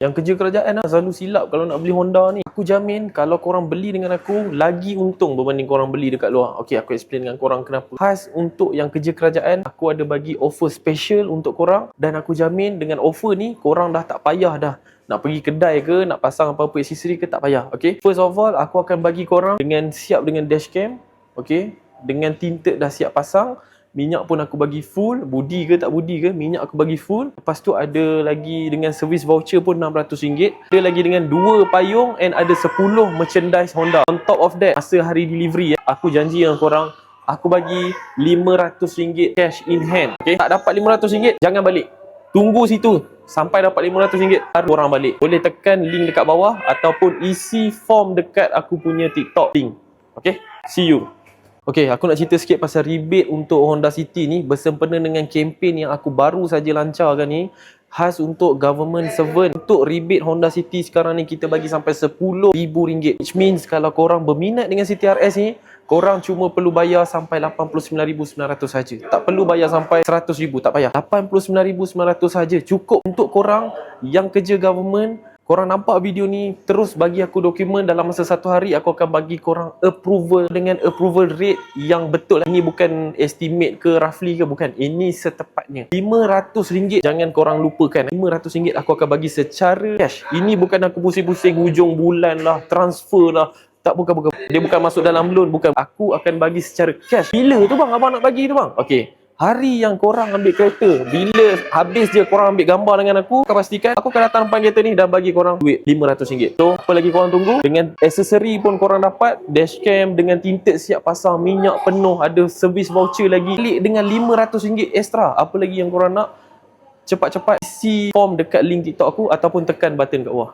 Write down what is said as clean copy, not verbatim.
Yang kerja kerajaan selalu silap kalau nak beli Honda ni. Aku jamin kalau korang beli dengan aku, lagi untung berbanding korang beli dekat luar. Okay, aku explain dengan korang kenapa. Khas untuk yang kerja kerajaan, aku ada bagi offer special untuk korang. Dan aku jamin dengan offer ni, korang dah tak payah dah nak pergi kedai ke, nak pasang apa-apa aksesori ke, tak payah. Okay, first of all, aku akan bagi korang dengan siap dengan dashcam. Okay, dengan tinted dah siap pasang. Minyak pun aku bagi full, budi ke tak budi ke, minyak aku bagi full. Lepas tu ada lagi dengan service voucher pun RM600. Ada lagi dengan 2 payung and ada 10 merchandise Honda. On top of that, masa hari delivery, aku janji dengan korang, aku bagi RM500 cash in hand. Okay? Tak dapat RM500, jangan balik. Tunggu situ sampai dapat RM500, baru korang balik. Boleh tekan link dekat bawah ataupun isi form dekat aku punya TikTok link. Okay? See you. Okay, aku nak cerita sikit pasal rebate untuk Honda City ni bersempena dengan kempen yang aku baru saja lancarkan ni. Khas untuk government servant. Untuk rebate Honda City sekarang ni kita bagi sampai RM10,000. Which means kalau korang berminat dengan CTRS ni, korang cuma perlu bayar sampai RM89,900 saja. Tak perlu bayar sampai RM100,000, tak payah. RM89,900 saja cukup untuk korang yang kerja government. Korang nampak video ni, terus bagi aku dokumen. Dalam masa 1 hari, aku akan bagi korang approval dengan approval rate yang betul. Ini bukan estimate ke, roughly ke, bukan. Ini setepatnya RM500. Jangan korang lupakan, RM500 aku akan bagi secara cash. Ini bukan aku pusing-pusing hujung bulan lah, transfer lah. Tak, bukan. Dia bukan masuk dalam loan, bukan. Aku akan bagi secara cash. Bila tu bang, abang nak bagi tu bang? Okay, hari yang korang ambil kereta, bila habis je korang ambil gambar dengan aku pastikan aku akan datang depan kereta ni dan bagi korang duit RM500. So, apa lagi korang tunggu? Dengan aksesori pun korang dapat, dashcam dengan tinted siap pasang, minyak penuh, ada service voucher lagi. Klik dengan RM500 extra. Apa lagi yang korang nak? Cepat-cepat isi form dekat link TikTok aku ataupun tekan button kat bawah.